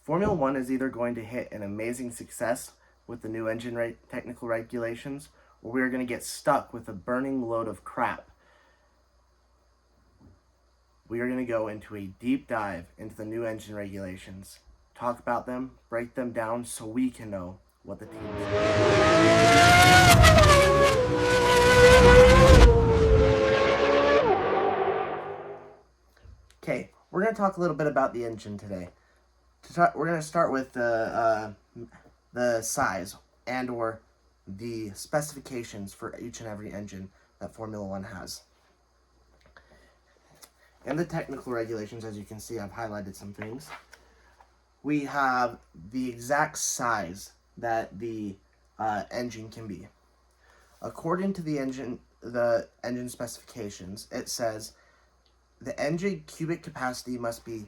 Formula One is either going to hit an amazing success with the new engine technical regulations, or we are going to get stuck with a burning load of crap. We are going to go into a deep dive into the new engine regulations, talk about them, break them down so we can know what the teams Okay, we're going to talk a little bit about the engine today. We're going to start with the size and or the specifications for each and every engine that Formula One has. In the technical regulations, as you can see, I've highlighted some things. We have the exact size that the engine can be. According to the engine specifications, it says the engine cubic capacity must be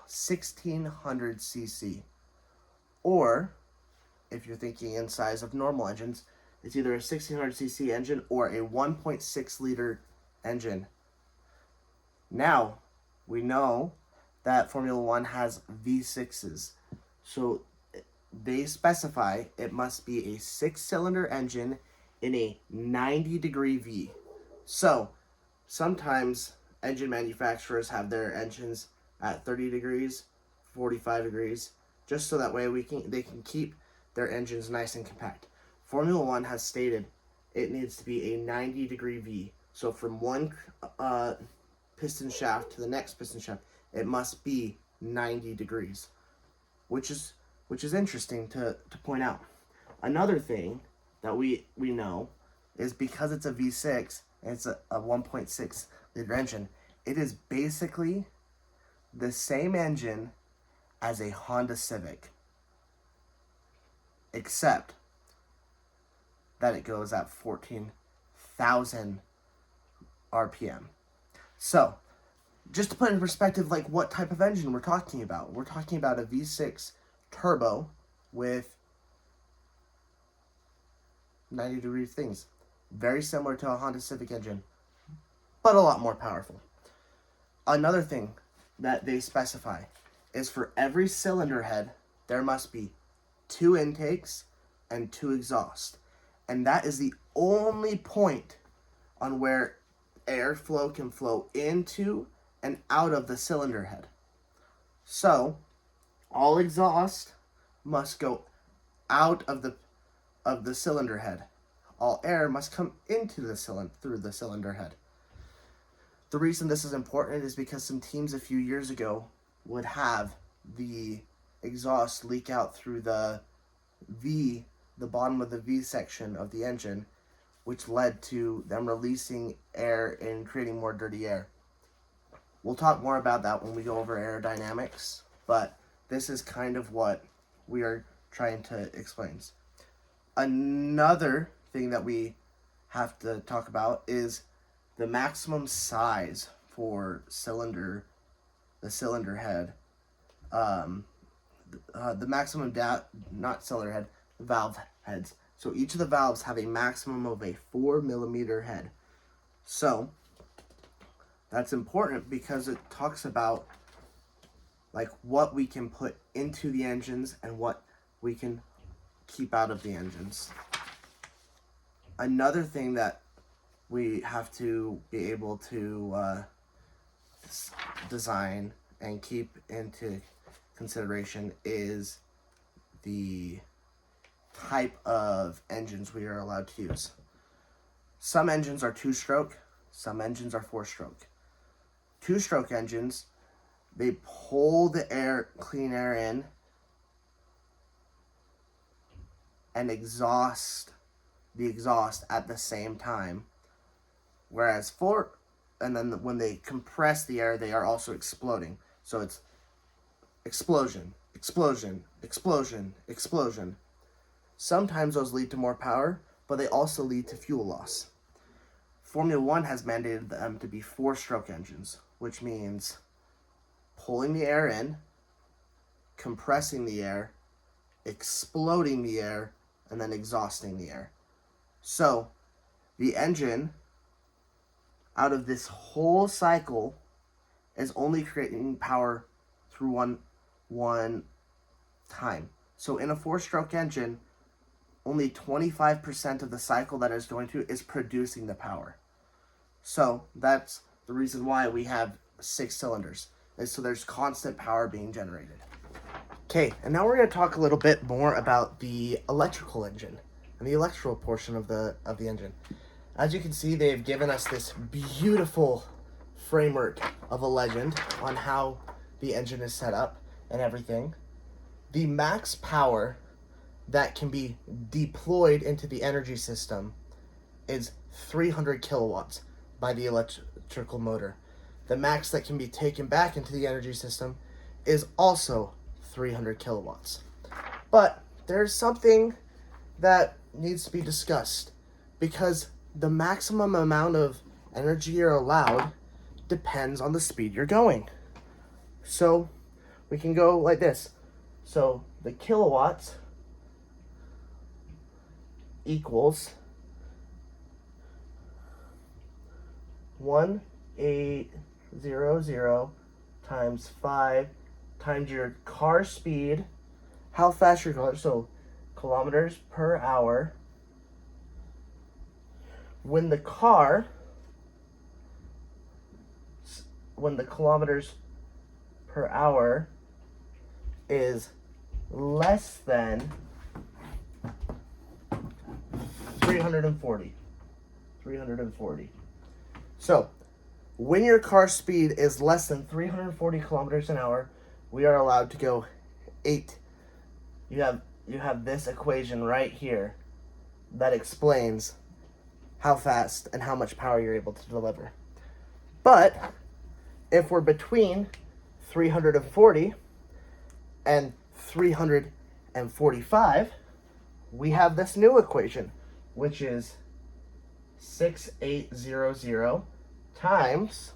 1600 cc, or if you're thinking in size of normal engines, it's either a 1600 cc engine or a 1.6 liter engine. Now, we know that Formula One has V6s, so they specify it must be a 6-cylinder engine in a 90-degree V. So, sometimes engine manufacturers have their engines at 30 degrees, 45 degrees, just so that way they can keep their engines nice and compact. Formula One has stated it needs to be a 90-degree V. So from one piston shaft to the next piston shaft, it must be 90 degrees, which is interesting to point out. Another thing that we know is because it's a V6 and it's a 1.6 liter engine, it is basically the same engine as a Honda Civic, except that it goes at 14,000 RPM. So, just to put in perspective, like what type of engine we're talking about. We're talking about a V6 turbo with 90-degree things. Very similar to a Honda Civic engine, but a lot more powerful. Another thing that they specify is for every cylinder head, there must be 2 intakes and 2 exhausts. And that is the only point on where airflow can flow into and out of the cylinder head. So, all exhaust must go out of the cylinder head. All air must come into the through the cylinder head. The reason this is important is because some teams a few years ago would have the exhaust leak out through the bottom of the V section of the engine, which led to them releasing air and creating more dirty air. We'll talk more about that when we go over aerodynamics, but this is kind of what we are trying to explain. Another thing that we have to talk about is the maximum size for the cylinder head. The maximum not cylinder head, valve heads. So each of the valves have a maximum of a 4mm head. So that's important because it talks about like what we can put into the engines and what we can keep out of the engines. Another thing that we have to be able to design and keep into consideration is the type of engines we are allowed to use. Some engines are 2-stroke, some engines are 4-stroke. 2-stroke engines, they pull the clean air in and exhaust the exhaust at the same time. Whereas and then when they compress the air, they are also exploding. So it's explosion, explosion, explosion, explosion. Sometimes those lead to more power, but they also lead to fuel loss. Formula One has mandated them to be 4-stroke engines, which means pulling the air in, compressing the air, exploding the air, and then exhausting the air. So, the engine, out of this whole cycle, is only creating power through one time. So in a 4-stroke engine, only 25% of the cycle that is going to is producing the power. So that's the reason why we have 6 cylinders, is so there's constant power being generated. Okay, and now we're going to talk a little bit more about the electrical engine and the electrical portion of the engine. As you can see, they've given us this beautiful framework of a legend on how the engine is set up and everything. The max power that can be deployed into the energy system is 300 kilowatts by the electrical motor. The max that can be taken back into the energy system is also 300 kilowatts. But there's something that needs to be discussed, because the maximum amount of energy you're allowed depends on the speed you're going. So we can go like this. So the kilowatts equals 1800 times 5 times your car speed, how fast you're going, so kilometers per hour. When the kilometers per hour is less than 340. So when your car speed is less than 340 kilometers an hour, we are allowed to go 8. You have this equation right here that explains how fast and how much power you're able to deliver. But if we're between 340 and 345, we have this new equation, which is 6800 times,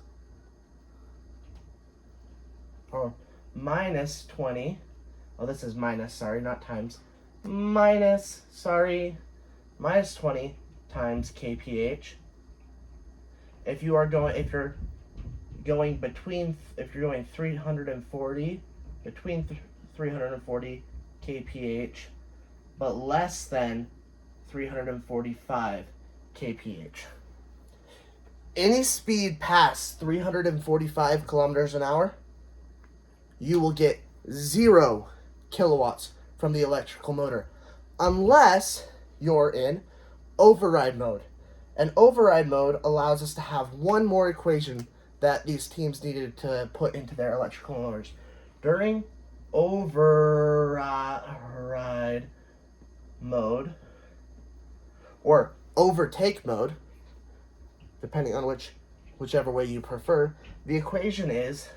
or minus 20. Oh, this is minus, sorry, not times. Minus 20 times kph. If you're going 340, between 340 kph, but less than 345 kph. Any speed past 345 kilometers an hour, you will get 0 kilowatts from the electrical motor, unless you're in override mode. And override mode allows us to have one more equation that these teams needed to put into their electrical motors. During override mode, or overtake mode, depending on whichever way you prefer, the equation is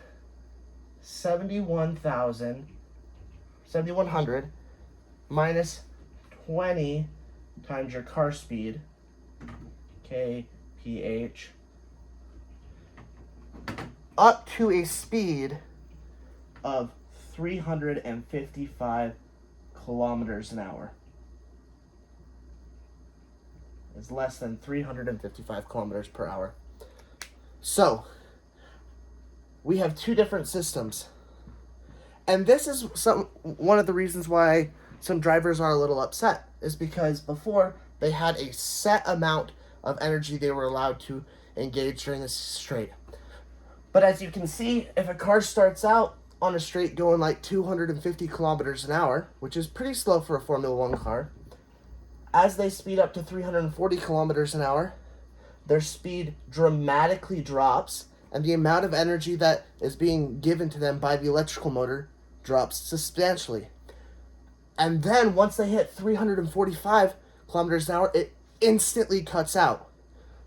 7100 minus 20 times your car speed, kph, up to a speed of 355 kilometers an hour. Is less than 355 kilometers per hour. So we have 2 different systems, and this is one of the reasons why some drivers are a little upset, is because before they had a set amount of energy they were allowed to engage during this straight. But as you can see, if a car starts out on a straight going like 250 kilometers an hour, which is pretty slow for a Formula 1 car, as they speed up to 340 kilometers an hour, their speed dramatically drops, and the amount of energy that is being given to them by the electrical motor drops substantially. And then once they hit 345 kilometers an hour, it instantly cuts out.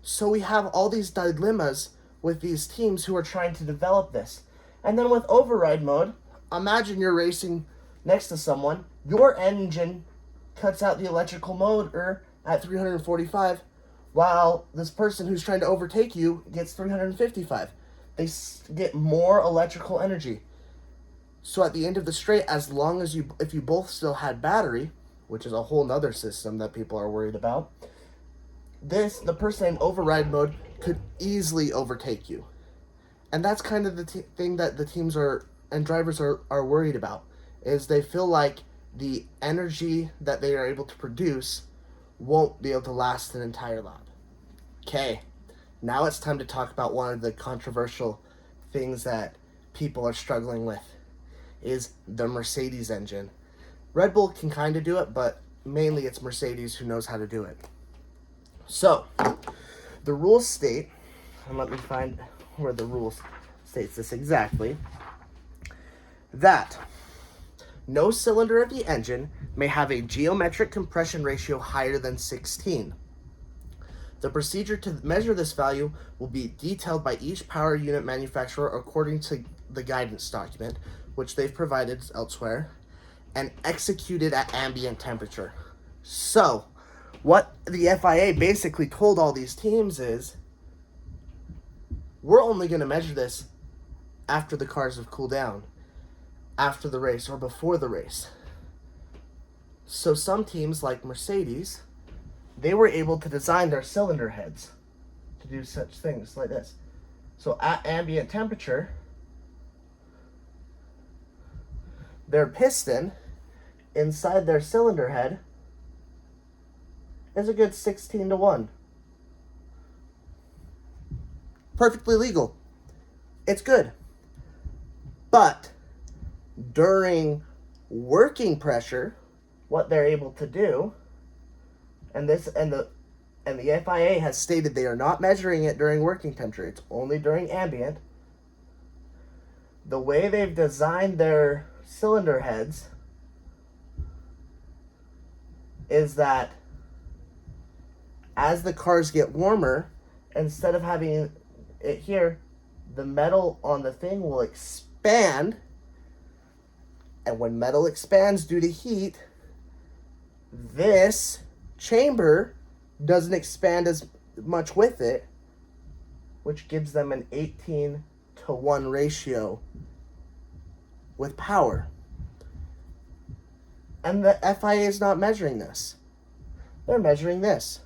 So we have all these dilemmas with these teams who are trying to develop this. And then with override mode, imagine you're racing next to someone, your engine cuts out the electrical motor at 345, while this person who's trying to overtake you gets 355. They get more electrical energy. So at the end of the straight, as long as if you both still had battery, which is a whole nother system that people are worried about, the person in override mode could easily overtake you. And that's kind of the thing that the teams and drivers are worried about, is they feel like the energy that they are able to produce won't be able to last an entire lap. Okay, now it's time to talk about one of the controversial things that people are struggling with, is the Mercedes engine. Red Bull can kind of do it, but mainly it's Mercedes who knows how to do it. So, the rules state, and let me find where the rules states this exactly, that no cylinder of the engine may have a geometric compression ratio higher than 16. The procedure to measure this value will be detailed by each power unit manufacturer according to the guidance document, which they've provided elsewhere, and executed at ambient temperature. So, what the FIA basically told all these teams is, we're only going to measure this after the cars have cooled down, after the race or before the race. So some teams like Mercedes, they were able to design their cylinder heads to do such things like this. So at ambient temperature, their piston inside their cylinder head is a good 16-1. Perfectly legal. It's good. But during working pressure, what they're able to do, and the FIA has stated they are not measuring it during working temperature, it's only during ambient. The way they've designed their cylinder heads is that as the cars get warmer, instead of having it here, the metal on the thing will expand, and when metal expands due to heat, this chamber doesn't expand as much with it, which gives them an 18-1 ratio with power. And the FIA is not measuring this. They're measuring this.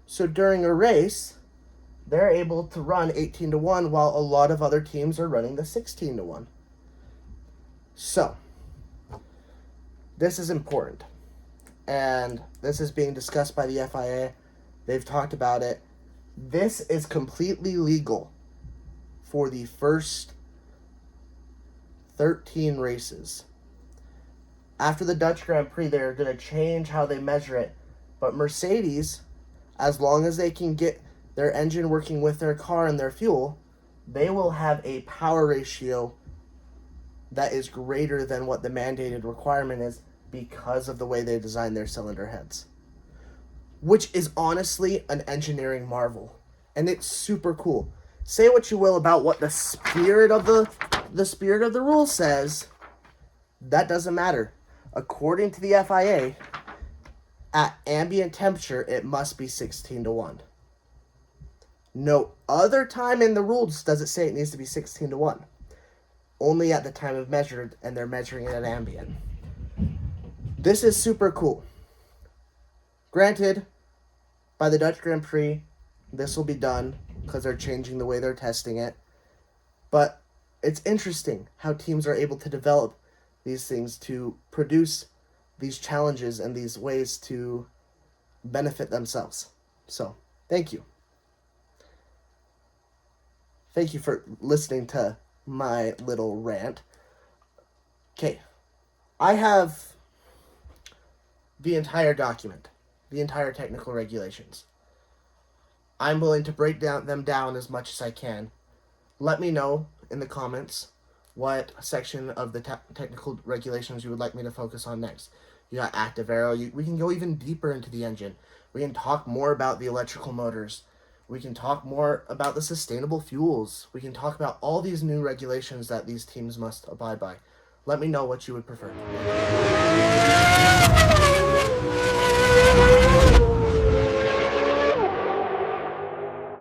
So during a race, they're able to run 18-1 while a lot of other teams are running the 16-1. So, this is important. And this is being discussed by the FIA. They've talked about it. This is completely legal for the first 13 races. After the Dutch Grand Prix, they're going to change how they measure it. But Mercedes, as long as they can get their engine working with their car and their fuel, they will have a power ratio that is greater than what the mandated requirement is because of the way they design their cylinder heads. Which is honestly an engineering marvel. And it's super cool. Say what you will about what the spirit of the rule says, that doesn't matter. According to the FIA, at ambient temperature, it must be 16-1. No other time in the rules does it say it needs to be 16-1. Only at the time of measured, and they're measuring it at ambient. This is super cool. Granted, by the Dutch Grand Prix, this will be done because they're changing the way they're testing it. But it's interesting how teams are able to develop these things to produce these challenges and these ways to benefit themselves. So, thank you. Thank you for listening to my little rant. Okay, I have the entire document, the entire technical regulations. I'm willing to break them down as much as I can. Let me know in the comments what section of the technical regulations you would like me to focus on next. You got active aero. We can go even deeper into the engine. We can talk more about the electrical motors. We can talk more about the sustainable fuels. We can talk about all these new regulations that these teams must abide by. Let me know what you would prefer.